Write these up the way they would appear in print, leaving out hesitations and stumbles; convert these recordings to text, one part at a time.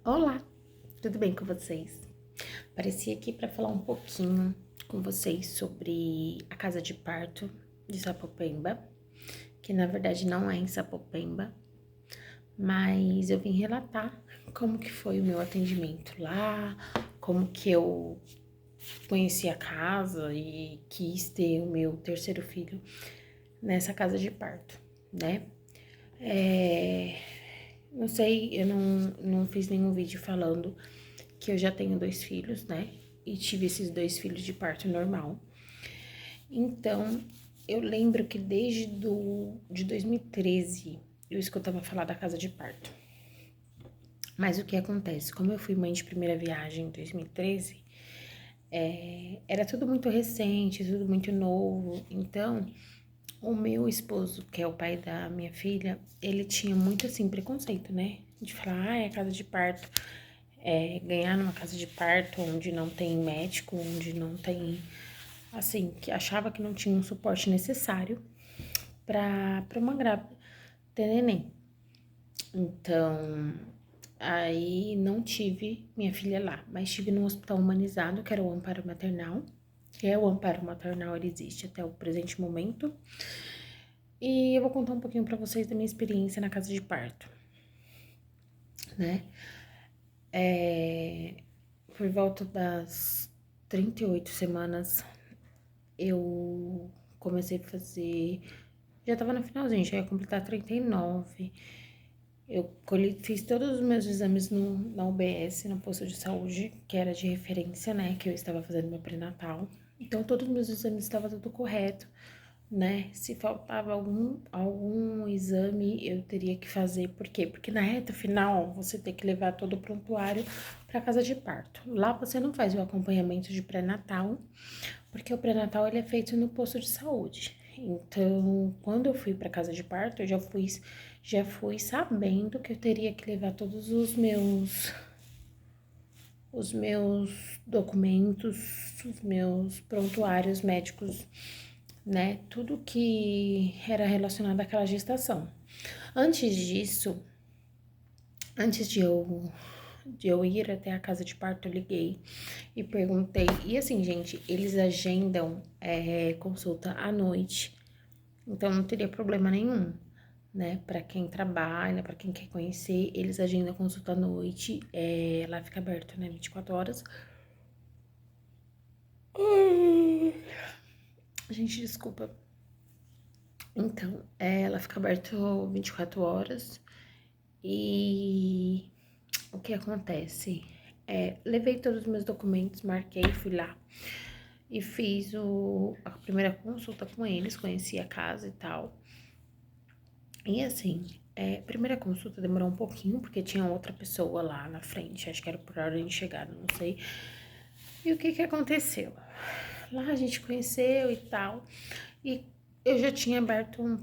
Olá, tudo bem com vocês? Apareci aqui para falar um pouquinho com vocês sobre a casa de parto de Sapopemba, que na verdade não é em Sapopemba, mas eu vim relatar como que foi o meu atendimento lá, como que eu conheci a casa e quis ter o meu terceiro filho nessa casa de parto, né? Não sei, eu não fiz nenhum vídeo falando que eu já tenho 2 filhos, né? E tive esses 2 filhos de parto normal. Então, eu lembro que de 2013 eu escutava falar da casa de parto. Mas o que acontece? Como eu fui mãe de primeira viagem em 2013, era tudo muito recente, tudo muito novo. Então, o meu esposo, que é o pai da minha filha, ele tinha muito assim preconceito, né? De falar, é casa de parto. Ganhar numa casa de parto onde não tem médico, onde não tem, assim, que achava que não tinha um suporte necessário para uma grávida ter neném. Então, aí não tive minha filha lá, mas tive no hospital humanizado, que era o Amparo Maternal, que é o Amparo Maternal, ele existe até o presente momento. E eu vou contar um pouquinho para vocês da minha experiência na casa de parto, né? Por volta das 38 semanas, eu comecei a fazer. Já tava no finalzinho, já ia completar 39. Fiz todos os meus exames na UBS, no posto de saúde, que era de referência, né? Que eu estava fazendo meu pré-natal. Então, todos os meus exames estavam tudo correto, né? Se faltava algum exame, eu teria que fazer. Por quê? Porque na reta final, você tem que levar todo o prontuário para casa de parto. Lá você não faz o acompanhamento de pré-natal, porque o pré-natal ele é feito no posto de saúde. Então, quando eu fui para casa de parto, eu já fui sabendo que eu teria que levar todos os meus documentos, os meus prontuários médicos, né? Tudo que era relacionado àquela gestação. Antes disso, antes de eu ir até a casa de parto, eu liguei e perguntei. E assim, gente, eles agendam consulta à noite, então não teria problema nenhum, né? Pra quem trabalha, pra quem quer conhecer, eles agendam consulta à noite, lá fica aberto, né? 24 horas. Gente, desculpa. Então, ela fica aberta 24 horas e o que acontece? Levei todos os meus documentos, marquei, fui lá e fiz a primeira consulta com eles, conheci a casa e tal. E assim, primeira consulta demorou um pouquinho, porque tinha outra pessoa lá na frente, acho que era por ordem de chegada, não sei. E o que que aconteceu? Lá a gente conheceu e tal, e eu já tinha aberto um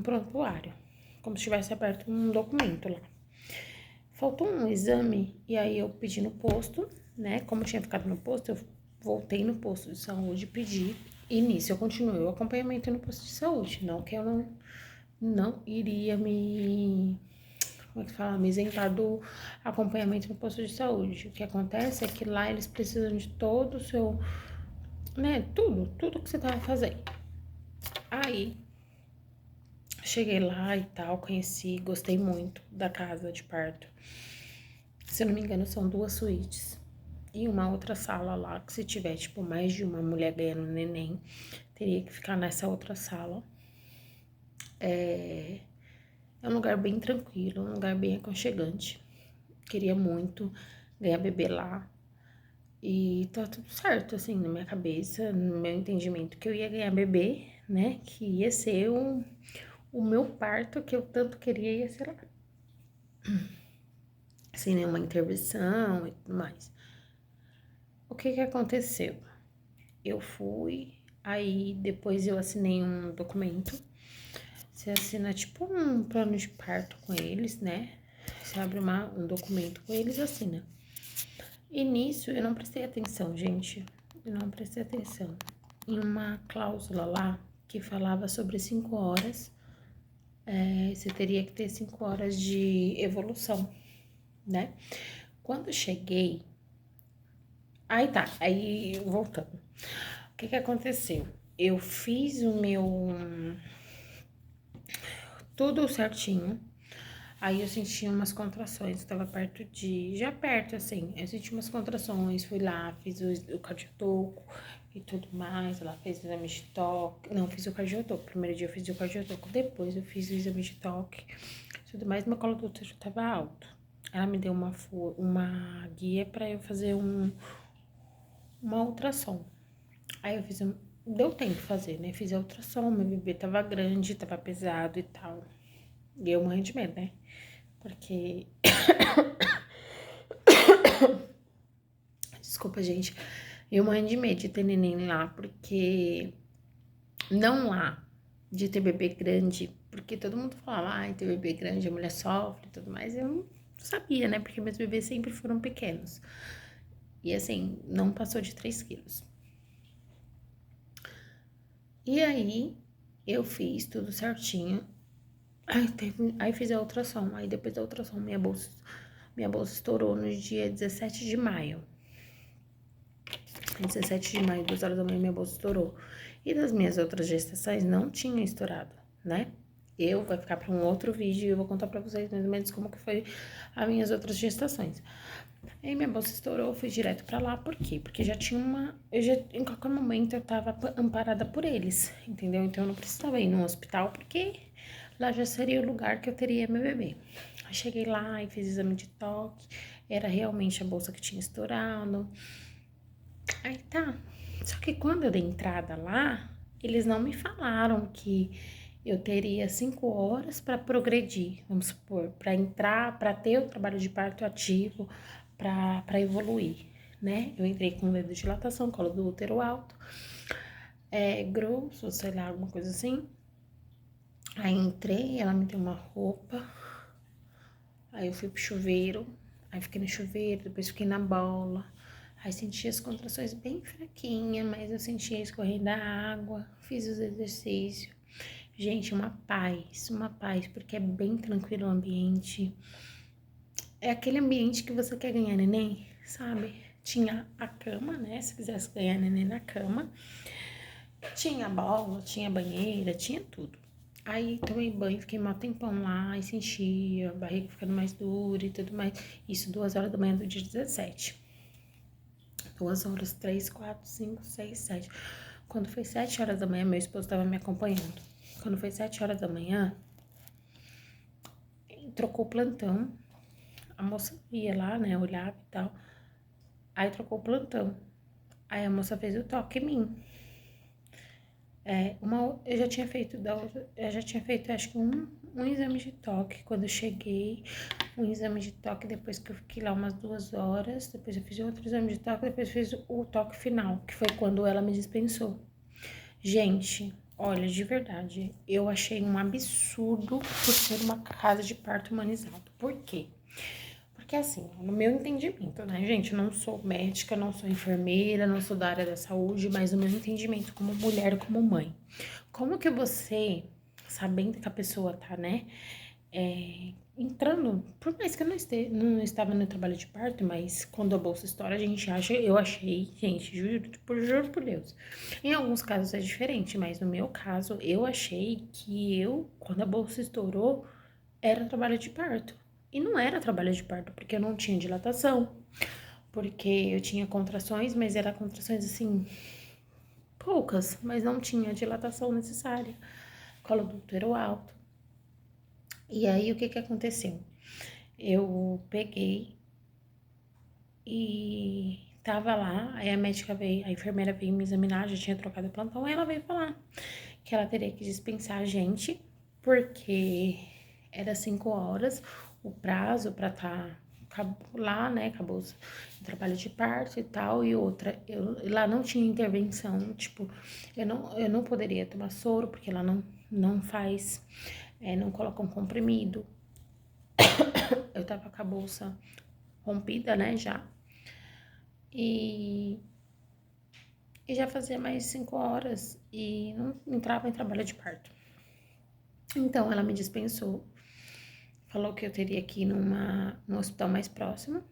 prontuário, como se tivesse aberto um documento lá. Faltou um exame, e aí eu pedi no posto, né? Como eu tinha ficado no posto, eu voltei no posto de saúde, pedi, e nisso eu continuei o acompanhamento no posto de saúde. Não que eu não iria como é que fala? Me isentar do acompanhamento no posto de saúde. O que acontece é que lá eles precisam de todo o seu, né? Tudo que você tava fazendo. Aí, cheguei lá e tal, conheci, gostei muito da casa de parto. Se eu não me engano, são 2 suítes. E uma outra sala lá, que se tiver, tipo, mais de uma mulher ganhando neném, teria que ficar nessa outra sala. É um lugar bem tranquilo, um lugar bem aconchegante. Queria muito ganhar bebê lá. E tá tudo certo, assim, na minha cabeça, no meu entendimento, que eu ia ganhar bebê, né? Que ia ser o meu parto que eu tanto queria, ia ser lá. Sem nenhuma intervenção e tudo mais. O que que aconteceu? Eu fui, aí depois eu assinei um documento. Você assina tipo um plano de parto com eles, né? Você abre um documento com eles e assina. E nisso eu não prestei atenção, gente. Eu não prestei atenção em uma cláusula lá que falava sobre 5 horas. Você teria que ter 5 horas de evolução. né? Quando eu cheguei, aí voltando. O que aconteceu? Eu fiz o meu tudo certinho. Aí eu senti umas contrações, tava perto já perto, assim. Eu senti umas contrações, fui lá, fiz o cardiotoco e tudo mais. Ela fez o exame de toque. Não, fiz o cardiotoco. Primeiro dia eu fiz o cardiotoco, depois eu fiz o exame de toque. Tudo mais, meu colo do útero tava alto. Ela me deu uma guia pra eu fazer uma ultrassom. Aí eu fiz deu tempo de fazer, né? Fiz a ultrassom, meu bebê tava grande, tava pesado e tal. E eu morrendo de medo, né? Porque. Desculpa, gente. Eu morrendo de medo de ter neném lá, porque. Não lá, de ter bebê grande. Porque todo mundo falava, ai, ter bebê grande, a mulher sofre e tudo mais. Eu não sabia, né? Porque meus bebês sempre foram pequenos. E assim, não passou de 3 quilos. E aí, eu fiz tudo certinho. Aí fiz a ultrassom. Aí depois da ultrassom, minha bolsa estourou no dia 17 de maio. 17 de maio, 2 horas da manhã, minha bolsa estourou. E das minhas outras gestações não tinha estourado, né? Vai ficar para um outro vídeo e eu vou contar para vocês mais ou menos como que foi as minhas outras gestações. Aí minha bolsa estourou, eu fui direto pra lá, por quê? Porque já tinha em qualquer momento eu tava amparada por eles, entendeu? Então eu não precisava ir no hospital, porque lá já seria o lugar que eu teria meu bebê. Aí cheguei lá e fiz exame de toque, era realmente a bolsa que tinha estourado. Aí tá, só que quando eu dei entrada lá, eles não me falaram que eu teria 5 horas para progredir, vamos supor, para entrar, para ter o trabalho de parto ativo, para evoluir, né? Eu entrei com medo de dilatação, colo do útero alto, grosso, sei lá, alguma coisa assim. Aí entrei, ela me deu uma roupa, aí eu fui pro chuveiro, aí fiquei no chuveiro, depois fiquei na bola. Aí senti as contrações bem fraquinha, mas eu sentia escorrendo a água, fiz os exercícios. Gente, uma paz, porque é bem tranquilo o ambiente. É aquele ambiente que você quer ganhar neném, sabe? Tinha a cama, né? Se quisesse ganhar neném na cama. Tinha bola, tinha banheira, tinha tudo. Aí tomei banho, fiquei mal tempão lá e senti a barriga ficando mais dura e tudo mais. Isso 2 horas da manhã do dia 17. 2 horas, 3, 4, 5, 6, 7. Quando foi 7 horas da manhã, meu esposo estava me acompanhando. Quando foi 7 horas da manhã, trocou o plantão. A moça ia lá, né, olhava e tal. Aí trocou o plantão. Aí a moça fez o toque em mim. Eu já tinha feito acho que um exame de toque quando eu cheguei. Um exame de toque depois que eu fiquei lá umas 2 horas. Depois eu fiz outro exame de toque, depois fiz o toque final, que foi quando ela me dispensou. Gente, olha, de verdade, eu achei um absurdo por ser uma casa de parto humanizado. Por quê? Porque assim, no meu entendimento, né, gente, eu não sou médica, não sou enfermeira, não sou da área da saúde, mas no meu entendimento como mulher, como mãe, como que você, sabendo que a pessoa tá, né, entrando, por mais que eu não estava no trabalho de parto, mas quando a bolsa estoura, eu achei, gente, juro por Deus. Em alguns casos é diferente, mas no meu caso, eu achei que quando a bolsa estourou, era trabalho de parto. E não era trabalho de parto, porque eu não tinha dilatação, porque eu tinha contrações, mas eram contrações assim, poucas, mas não tinha a dilatação necessária. Colo do útero alto. E aí, o que aconteceu? Eu peguei e tava lá, aí a enfermeira veio me examinar, já tinha trocado o plantão, aí ela veio falar que ela teria que dispensar a gente, porque era 5 horas o prazo pra lá, né, acabou o trabalho de parto e tal, e outra, lá não tinha intervenção, tipo, eu não poderia tomar soro, porque ela não faz, não coloca um comprimido, eu tava com a bolsa rompida, né, já, e já fazia mais de 5 horas e não entrava em trabalho de parto. Então, ela me dispensou, falou que eu teria que ir num hospital mais próximo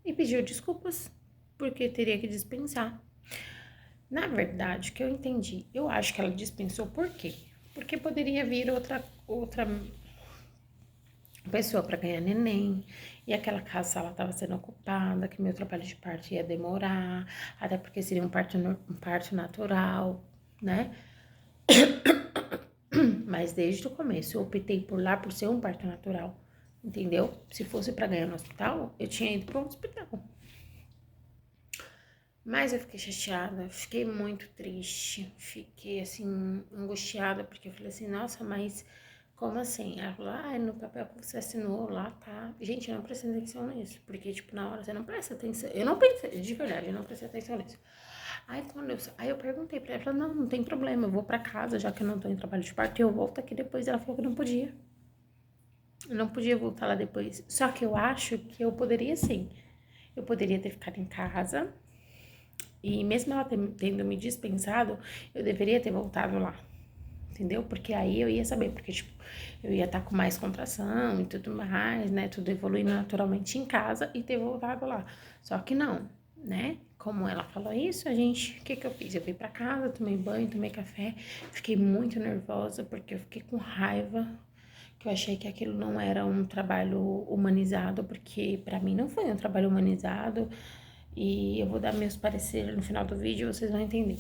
e pediu desculpas, porque teria que dispensar. Na verdade, o que eu entendi, eu acho que ela dispensou por quê? Porque poderia vir outra pessoa para ganhar neném, e aquela sala estava sendo ocupada, que meu trabalho de parto ia demorar, até porque seria um parto natural, né? Mas desde o começo eu optei por lá por ser um parto natural, entendeu? Se fosse para ganhar no hospital, eu tinha ido para um hospital. Mas eu fiquei chateada, fiquei muito triste, fiquei assim, angustiada, porque eu falei assim, nossa, mas como assim? Ela falou, no papel que você assinou lá, tá. Gente, eu não prestei atenção nisso, porque, tipo, na hora você não presta atenção. Eu não pensei, de verdade, eu não prestei atenção nisso. Aí eu perguntei pra ela, ela falou, não tem problema, eu vou pra casa, já que eu não tô em trabalho de parto, e eu volto aqui depois. Ela falou que não podia. Eu não podia voltar lá depois. Só que eu acho que eu poderia sim. Eu poderia ter ficado em casa. E mesmo ela tendo me dispensado, eu deveria ter voltado lá, entendeu? Porque aí eu ia saber, porque, tipo, eu ia estar com mais contração e tudo mais, né? Tudo evoluindo naturalmente em casa e ter voltado lá. Só que não, né? Como ela falou isso, o que eu fiz? Eu fui pra casa, tomei banho, tomei café, fiquei muito nervosa, porque eu fiquei com raiva, que eu achei que aquilo não era um trabalho humanizado, porque pra mim não foi um trabalho humanizado. E eu vou dar meus pareceres no final do vídeo, vocês vão entender.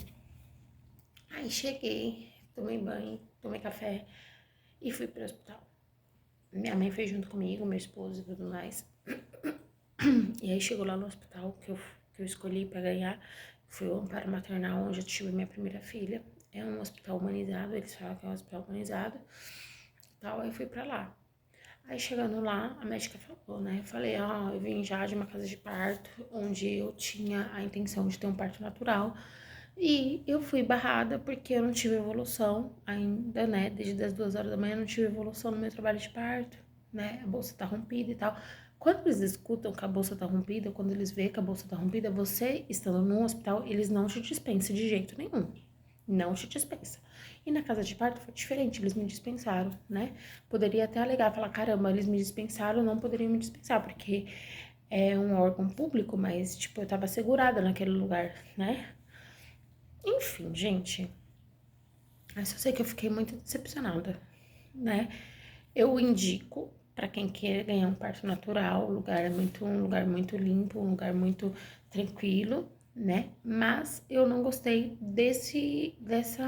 Aí cheguei, tomei banho, tomei café e fui pro hospital. Minha mãe foi junto comigo, meu esposo e tudo mais. E aí chegou lá no hospital que eu escolhi pra ganhar. Foi o Amparo Maternal, onde eu tive minha primeira filha. É um hospital humanizado, eles falam que é um hospital humanizado. Tal, aí fui pra lá. Aí chegando lá, a médica falou, né? Eu falei, eu vim já de uma casa de parto, onde eu tinha a intenção de ter um parto natural. E eu fui barrada porque eu não tive evolução ainda, né? Desde as 2 horas da manhã eu não tive evolução no meu trabalho de parto, né? A bolsa tá rompida e tal. Quando eles escutam que a bolsa tá rompida, quando eles veem que a bolsa tá rompida, você estando num hospital, eles não te dispensam de jeito nenhum. Não te dispensa. E na casa de parto foi diferente, eles me dispensaram, né? Poderia até alegar, falar, caramba, eles me dispensaram, não poderiam me dispensar, porque é um órgão público, mas, tipo, eu tava segurada naquele lugar, né? Enfim, gente, eu só sei que eu fiquei muito decepcionada, né? Eu indico pra quem quer ganhar um parto natural, um lugar muito limpo, um lugar muito tranquilo, né? Mas eu não gostei dessa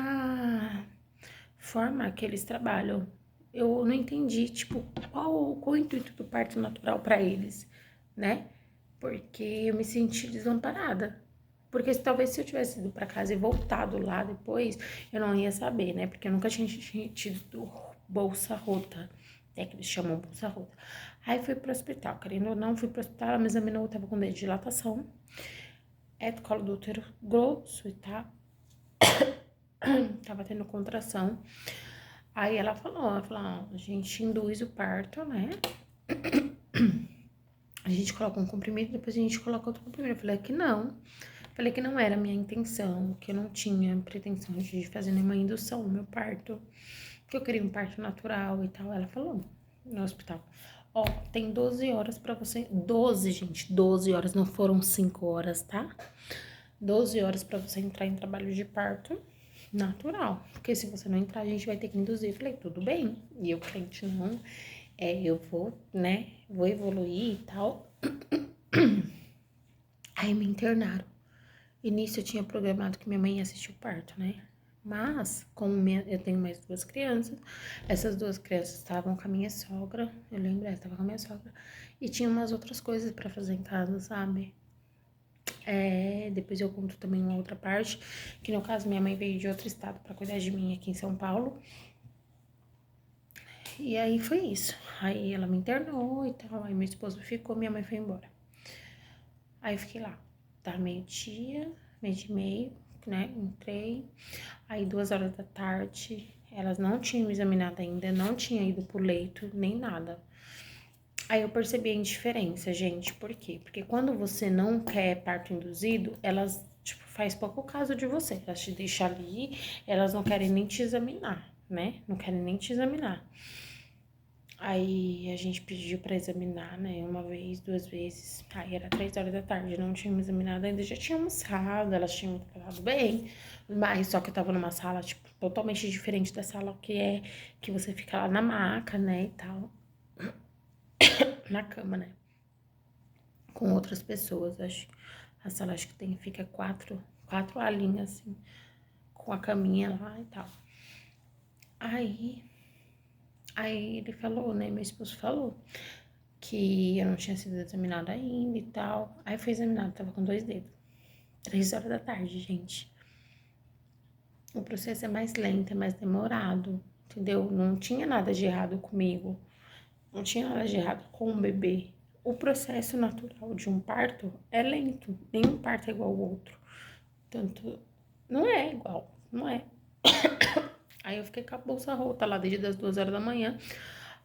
forma que eles trabalham. Eu não entendi, tipo, qual o intuito do parto natural pra eles, né? Porque eu me senti desamparada. Porque talvez se eu tivesse ido pra casa e voltado lá depois, eu não ia saber, né? Porque eu nunca tinha tido bolsa rota, é que eles chamam bolsa rota. Aí fui pro hospital, querendo ou não, fui pro hospital, ela me examinou, eu tava com medo de dilatação, colo do útero grosso e tá, tava tendo contração. Aí ela falou, a gente induz o parto, né? A gente coloca um comprimido, depois a gente coloca outro comprimido. Eu falei que não era a minha intenção, que eu não tinha pretensão de fazer nenhuma indução no meu parto, que eu queria um parto natural e tal. Ela falou no hospital, tem 12 horas pra você, 12, gente, 12 horas, não foram 5 horas, tá? 12 horas pra você entrar em trabalho de parto natural, porque se você não entrar, a gente vai ter que induzir. Eu falei, tudo bem. E eu, crente, não, eu vou, né, vou evoluir e tal. Aí me internaram. E nisso eu tinha programado que minha mãe ia assistir o parto, né? Mas, como eu tenho mais 2 crianças, essas 2 crianças estavam com a minha sogra, eu lembro, ela estava com a minha sogra, e tinha umas outras coisas pra fazer em casa, sabe? Depois eu conto também uma outra parte, que no caso minha mãe veio de outro estado pra cuidar de mim aqui em São Paulo. E aí foi isso. Aí ela me internou e tal, aí meu esposo ficou, minha mãe foi embora. Aí eu fiquei lá, tá meio-dia, meio-dia e meio, né? Entrei. Aí 2 horas da tarde, elas não tinham me examinado ainda, não tinha ido pro leito, nem nada. Aí eu percebi a indiferença, gente. Por quê? Porque quando você não quer parto induzido, elas, tipo, faz pouco caso de você. Elas te deixam ali, elas não querem nem te examinar, né? Não querem nem te examinar. Aí a gente pediu pra examinar, né? Uma vez, duas vezes. Aí era 3 horas da tarde, não tinha me examinado ainda, já tinha almoçado, elas tinham me tratado bem. Mas só que eu tava numa sala, tipo, totalmente diferente da sala que você fica lá na maca, né? E tal. Na cama, né? Com outras pessoas, acho. A sala acho que fica quatro alinhas, assim, com a caminha lá e tal. Aí, aí ele falou, né? Meu esposo falou que eu não tinha sido examinada ainda e tal. Aí foi examinado, tava com 2 dedos. 3 horas da tarde, gente. O processo é mais lento, é mais demorado, entendeu? Não tinha nada de errado comigo. Não tinha nada de errado com o bebê. O processo natural de um parto é lento. Nenhum parto é igual ao outro. Tanto, não é igual, não é. Aí eu fiquei com a bolsa rota lá desde as 2 horas da manhã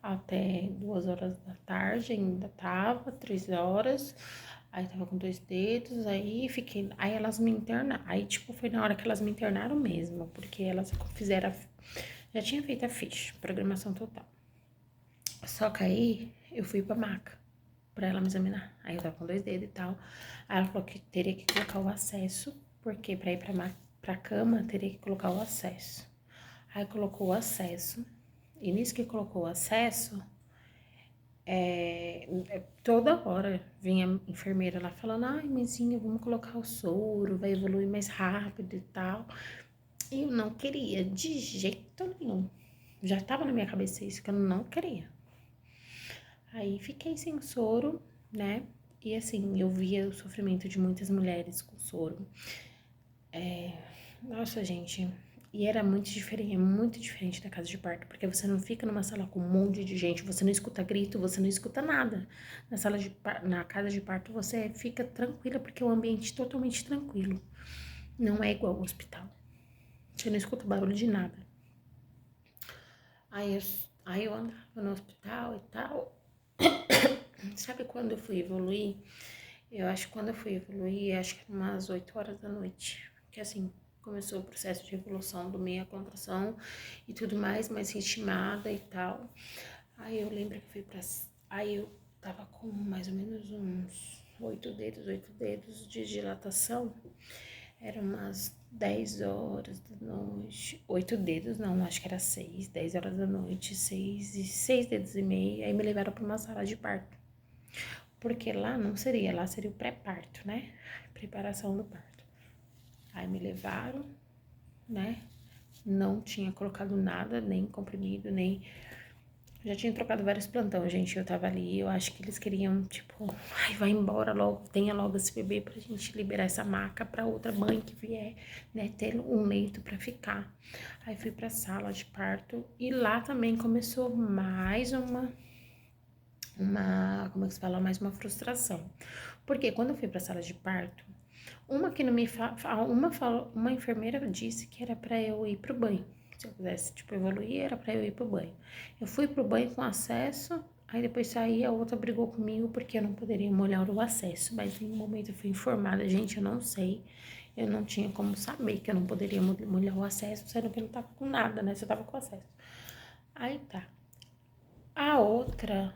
até 2 horas da tarde, ainda tava, 3 horas. Aí tava com 2 dedos, aí fiquei. Aí elas me internaram. Aí, tipo, foi na hora que elas me internaram mesmo, porque elas fizeram. Já tinha feito a ficha, programação total. Só que aí eu fui pra maca pra ela me examinar. Aí eu tava com 2 dedos e tal. Aí ela falou que teria que colocar o acesso, porque pra ir pra cama teria que colocar o acesso. Aí colocou o acesso. E nisso que colocou o acesso, toda hora vinha a enfermeira lá falando: ai, mãezinha, vamos colocar o soro, vai evoluir mais rápido e tal. E eu não queria, de jeito nenhum. Já tava na minha cabeça isso, que eu não queria. Aí fiquei sem soro, né? E assim, eu via o sofrimento de muitas mulheres com soro. Nossa, gente, e era muito diferente da casa de parto, porque você não fica numa sala com um monte de gente, você não escuta grito, você não escuta nada. Na casa de parto você fica tranquila, porque é um ambiente totalmente tranquilo. Não é igual ao hospital. Você não escuta barulho de nada. Aí eu, aí eu andava no hospital e tal. Sabe quando eu fui evoluir? Eu acho que quando eu fui evoluir, acho que era umas 8 horas da noite. Que assim, começou o processo de evolução do meia contração e tudo mais ritmada e tal. Aí eu lembro que fui pra. Aí eu tava com mais ou menos uns 8 dedos de dilatação. Era umas 10 horas da noite. 8 dedos, não, acho que era 6. 10 horas da noite, 6 dedos e meio. Aí me levaram pra uma sala de parto. Porque lá não seria, lá seria o pré-parto, né? Preparação do parto. Aí me levaram, né? Não tinha colocado nada, nem comprimido, nem. Já tinha trocado vários plantões, gente. Eu tava ali, eu acho que eles queriam, tipo, ai, vai embora logo, tenha logo esse bebê pra gente liberar essa maca pra outra mãe que vier, né? Ter um leito pra ficar. Aí fui pra sala de parto e lá também começou mais como é que se fala, mais uma frustração. Porque quando eu fui pra sala de parto, uma que não me uma enfermeira disse que era pra eu ir pro banho. Se eu quisesse, tipo, evoluir, era pra eu ir pro banho. Eu fui pro banho com acesso, aí depois saí, a outra brigou comigo porque eu não poderia molhar o acesso. Mas em um momento eu fui informada, gente, eu não sei. Eu não tinha como saber que eu não poderia molhar o acesso, sendo que eu não tava com nada, né? Só tava com acesso. Aí tá. A outra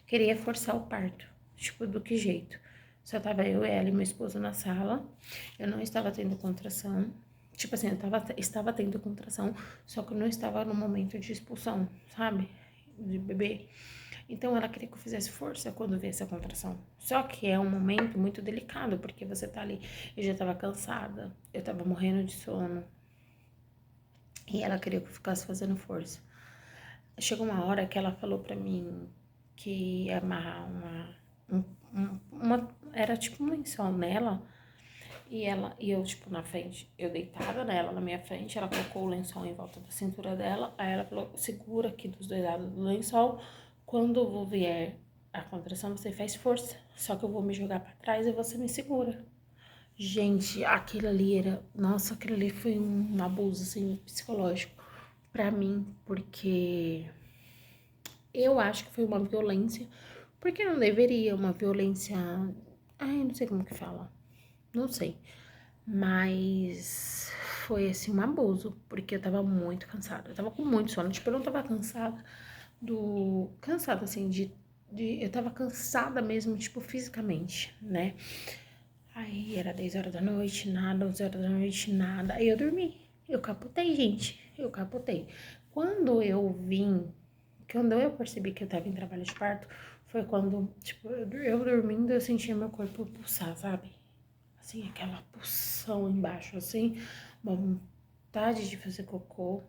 queria forçar o parto. Tipo, do que jeito? Só tava eu, ela e meu esposo na sala. Eu não estava tendo contração. Tipo assim, estava tendo contração, só que eu não estava no momento de expulsão, sabe? De bebê. Então ela queria que eu fizesse força quando vê essa contração. Só que é um momento muito delicado, porque você tá ali. Eu já tava cansada, eu tava morrendo de sono. E ela queria que eu ficasse fazendo força. Chegou uma hora que ela falou pra mim que ia amarrar era tipo um lençol nela, e eu, tipo, na frente, eu deitada nela, na minha frente, ela colocou o lençol em volta da cintura dela, aí ela falou: segura aqui dos dois lados do lençol, quando vier a contração, você faz força, só que eu vou me jogar pra trás e você me segura. Gente, aquilo ali era, nossa, aquilo ali foi um abuso, assim, psicológico pra mim, porque eu acho que foi uma violência, porque não deveria uma violência. Ai, não sei como que fala. Não sei. Mas foi, assim, um abuso, porque eu tava muito cansada. Eu tava com muito sono, tipo, eu não tava cansada cansada, assim, eu tava cansada mesmo, tipo, fisicamente, né? Aí era 10 horas da noite, nada, 11 horas da noite, nada. Aí eu dormi. Eu capotei, gente. Eu capotei. Quando eu vim, quando eu percebi que eu tava em trabalho de parto, foi quando, tipo, eu dormindo, eu sentia meu corpo pulsar, sabe? Assim, aquela pulsão embaixo, assim, uma vontade de fazer cocô.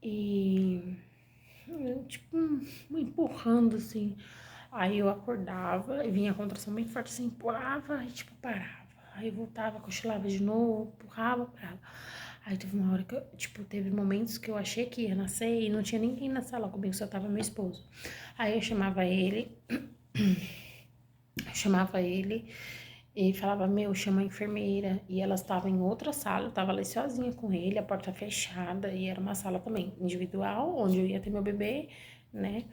E, tipo, me empurrando, assim. Aí eu acordava, e vinha a contração bem forte, assim, empurrava e, tipo, parava. Aí voltava, cochilava de novo, empurrava, parava. Aí teve uma hora que eu, tipo, teve momentos que eu achei que ia nascer e não tinha ninguém na sala comigo, só tava meu esposo. Aí eu chamava ele e falava, meu, chama a enfermeira. E ela estava em outra sala, eu tava ali sozinha com ele, a porta fechada, e era uma sala também individual, onde eu ia ter meu bebê, né?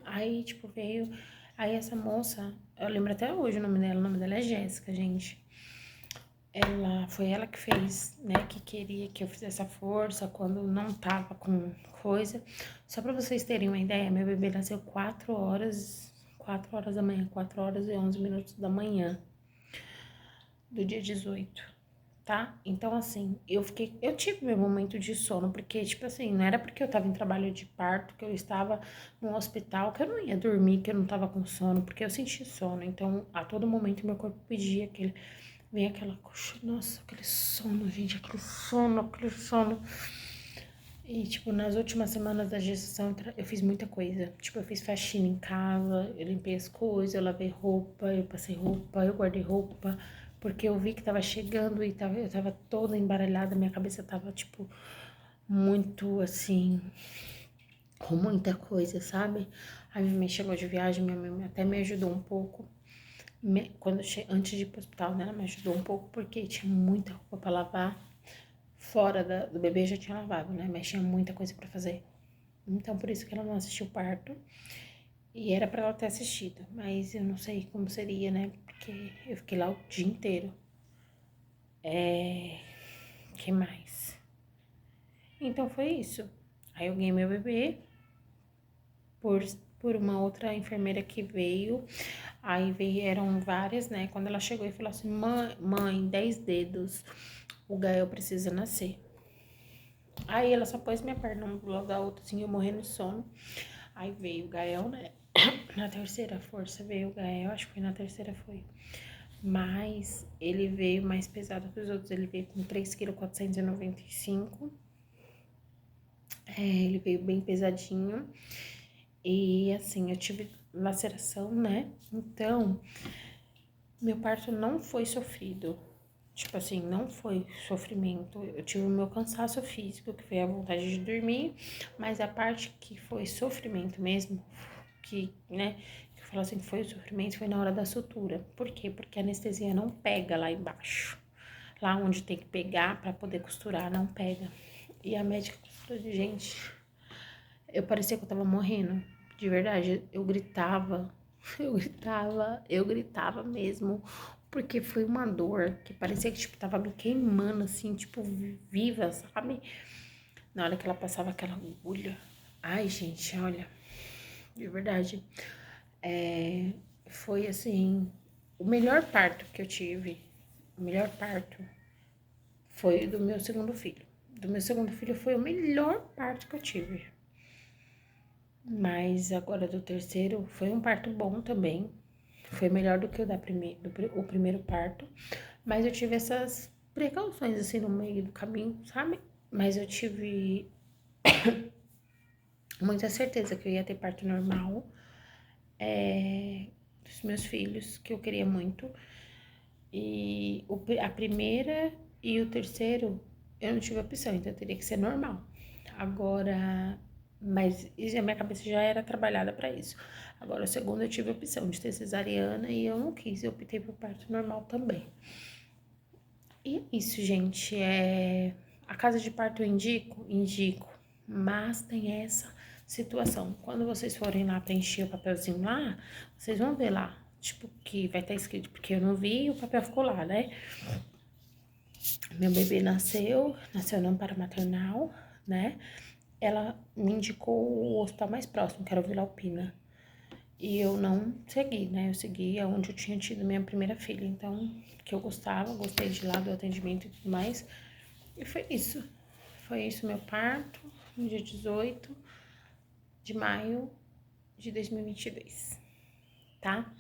Aí, tipo, veio. Aí essa moça, eu lembro até hoje o nome dela é Jéssica, gente. Foi ela que fez, né, que queria que eu fizesse a força quando não tava com coisa. Só pra vocês terem uma ideia, meu bebê nasceu 4 horas da manhã, 4 horas e 11 minutos da manhã do dia 18, tá? Então, assim, eu tive meu momento de sono, porque, tipo assim, não era porque eu tava em trabalho de parto, que eu estava no hospital, que eu não ia dormir, que eu não tava com sono, porque eu senti sono. Então, a todo momento, meu corpo pedia vem aquela coxa, nossa, aquele sono, gente, aquele sono. E, tipo, nas últimas semanas da gestação, eu fiz muita coisa. Tipo, eu fiz faxina em casa, eu limpei as coisas, eu lavei roupa, eu passei roupa, eu guardei roupa, porque eu vi que tava chegando e eu tava toda embaralhada, minha cabeça tava, tipo, muito, assim, com muita coisa, sabe? A minha mãe chegou de viagem, minha mãe até me ajudou um pouco. Antes de ir pro hospital, né, ela me ajudou um pouco, porque tinha muita roupa pra lavar. Fora do bebê já tinha lavado, né? Mas tinha muita coisa pra fazer. Então, por isso que ela não assistiu o parto. E era pra ela ter assistido. Mas eu não sei como seria, né? Porque eu fiquei lá o dia inteiro. Que mais? Então, foi isso. Aí eu ganhei meu bebê por, por uma outra enfermeira que veio. Aí eram várias, né? Quando ela chegou e falou assim, mãe, 10 dedos. O Gael precisa nascer. Aí ela só pôs minha perna um do lado da outra, assim, eu morrendo de sono. Aí veio o Gael, né? Na terceira força veio o Gael, acho que foi na terceira foi. Mas ele veio mais pesado que os outros, ele veio com 3,495 kg. Ele veio bem pesadinho. E assim, eu tive laceração, né? Então, meu parto não foi sofrido. Tipo assim, não foi sofrimento. Eu tive o meu cansaço físico, que foi a vontade de dormir, mas a parte que foi sofrimento mesmo, que, né, que eu falo assim, que foi o sofrimento, foi na hora da sutura. Por quê? Porque a anestesia não pega lá embaixo. Lá onde tem que pegar pra poder costurar, não pega. E a médica costurou de gente. Eu parecia que eu tava morrendo. De verdade, eu gritava, eu gritava mesmo, porque foi uma dor que parecia que, tipo, tava me queimando, assim, tipo, viva, sabe? Na hora que ela passava aquela agulha. Ai, gente, olha, de verdade, foi, assim, o melhor parto que eu tive, o melhor parto foi o do meu segundo filho. Do meu segundo filho foi o melhor parto que eu tive. Mas agora do terceiro foi um parto bom também. Foi melhor do que o primeiro parto. Mas eu tive essas precauções assim no meio do caminho, sabe? Mas eu tive muita certeza que eu ia ter parto normal. Dos meus filhos, que eu queria muito. E a primeira e o terceiro eu não tive opção, então teria que ser normal. Agora, mas a minha cabeça já era trabalhada para isso. Agora, o segundo eu tive a opção de ter cesariana e eu não quis, eu optei por parto normal também. E é isso, gente, a casa de parto eu indico, mas tem essa situação. Quando vocês forem lá preencher o papelzinho lá, vocês vão ver lá, tipo, que vai estar escrito, porque eu não vi e o papel ficou lá, né? Meu bebê nasceu no Amparo Maternal, né? Ela me indicou o hospital mais próximo, que era o Vila Alpina. E eu não segui, né? Eu segui aonde eu tinha tido minha primeira filha. Então, que eu gostei de lá do atendimento e tudo mais. E foi isso. Foi isso meu parto, no dia 18 de maio de 2022, tá?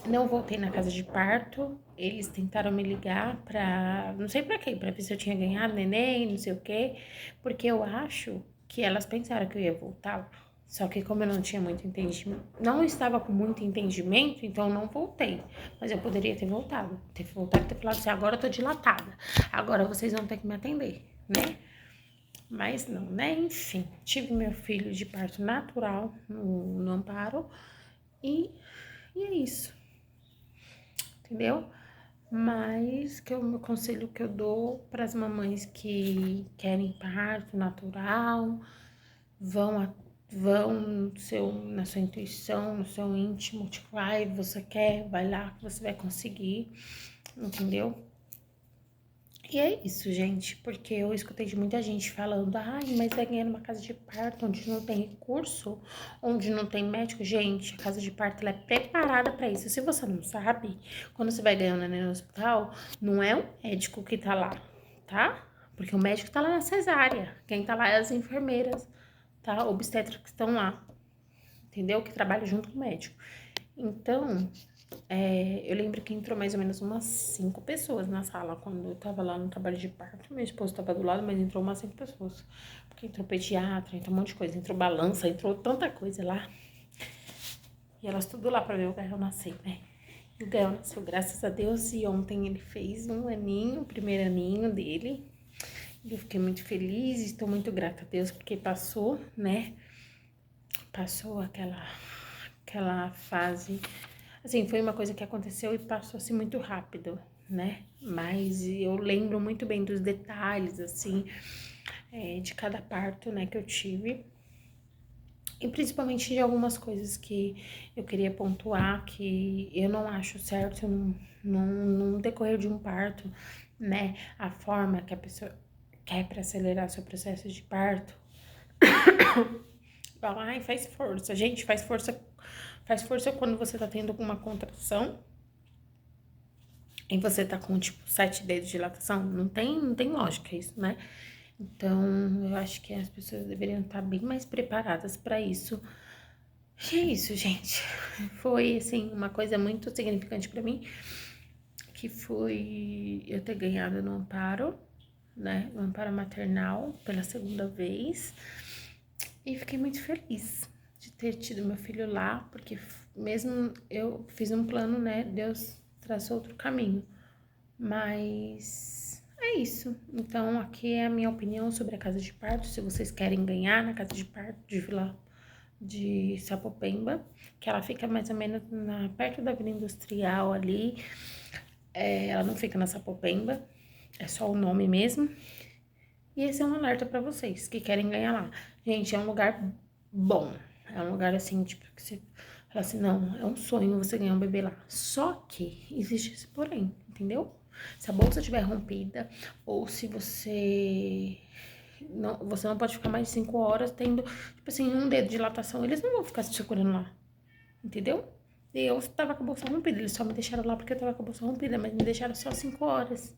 Não voltei na casa de parto. Eles tentaram me ligar pra... Não sei pra quê, pra ver se eu tinha ganhado neném, não sei o quê. Porque eu acho que elas pensaram que eu ia voltar. Só que como eu não tinha muito entendimento... Não estava com muito entendimento, então não voltei. Mas eu poderia ter voltado. Ter voltado e ter falado assim, agora eu tô dilatada. Agora vocês vão ter que me atender, né? Mas não, né? Enfim, tive meu filho de parto natural no Amparo. E é isso, entendeu? Mas que o meu conselho que eu dou para as mamães que querem parto natural, vão na sua intuição, no seu íntimo, tipo, ai, você quer, vai lá que você vai conseguir, entendeu? E é isso, gente, porque eu escutei de muita gente falando, ai, mas vai ganhar numa casa de parto onde não tem recurso, onde não tem médico. Gente, a casa de parto ela é preparada pra isso. Se você não sabe, quando você vai ganhar um neném no hospital, não é o médico que tá lá, tá? Porque o médico tá lá na cesárea. Quem tá lá é as enfermeiras, tá? Obstetras que estão lá, entendeu? Que trabalham junto com o médico. Então, eu lembro que entrou mais ou menos umas 5 pessoas na sala quando eu tava lá no trabalho de parto. Meu esposo tava do lado, mas entrou umas 5 pessoas. Porque entrou pediatra, entrou um monte de coisa, entrou balança, entrou tanta coisa lá. E elas tudo lá pra ver o Gael nascer, né? E o Gael nasceu, graças a Deus, e ontem ele fez um aninho, o primeiro aninho dele. E eu fiquei muito feliz, estou muito grata a Deus porque passou, né? Passou aquela fase. Assim, foi uma coisa que aconteceu e passou assim muito rápido, né? Mas eu lembro muito bem dos detalhes, assim, de cada parto, né, que eu tive. E principalmente de algumas coisas que eu queria pontuar, que eu não acho certo no decorrer de um parto, né? A forma que a pessoa quer para acelerar seu processo de parto. Fala, ai, faz força. Gente, faz força quando você tá tendo uma contração e você tá com, tipo, 7 dedos de dilatação. Não tem lógica isso, né? Então, eu acho que as pessoas deveriam estar bem mais preparadas pra isso. E é isso, gente. Foi, assim, uma coisa muito significante pra mim, que foi eu ter ganhado no Amparo, né? No Amparo Maternal, pela segunda vez. E fiquei muito feliz de ter tido meu filho lá, porque mesmo eu fiz um plano, né? Deus traçou outro caminho. Mas é isso. Então, aqui é a minha opinião sobre a casa de parto. Se vocês querem ganhar na casa de parto de Vila de Sapopemba, que ela fica mais ou menos perto da Vila Industrial ali. Ela não fica na Sapopemba, é só o nome mesmo. E esse é um alerta pra vocês que querem ganhar lá. Gente, é um lugar bom. É um lugar assim, tipo, que você fala assim, não, é um sonho você ganhar um bebê lá. Só que existe esse porém, entendeu? Se a bolsa estiver rompida, ou se você não pode ficar mais de 5 horas tendo, tipo assim, um dedo de dilatação, eles não vão ficar se segurando lá, entendeu? E eu tava com a bolsa rompida, eles só me deixaram lá porque eu tava com a bolsa rompida, mas me deixaram só 5 horas.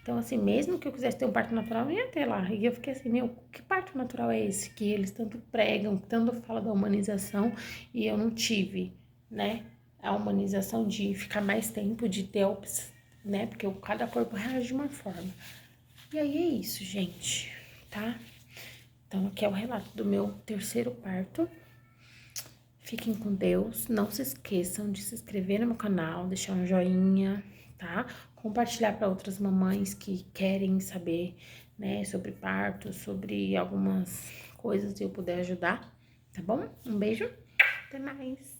Então, assim, mesmo que eu quisesse ter um parto natural, eu ia ter lá. E eu fiquei assim, meu, que parto natural é esse que eles tanto pregam, tanto falam da humanização, e eu não tive, né? A humanização de ficar mais tempo, de ter opção, né? Porque cada corpo reage de uma forma. E aí é isso, gente, tá? Então, aqui é o relato do meu terceiro parto. Fiquem com Deus. Não se esqueçam de se inscrever no meu canal, deixar um joinha, tá? Compartilhar para outras mamães que querem saber, né, sobre parto, sobre algumas coisas e eu puder ajudar, tá bom? Um beijo, até mais!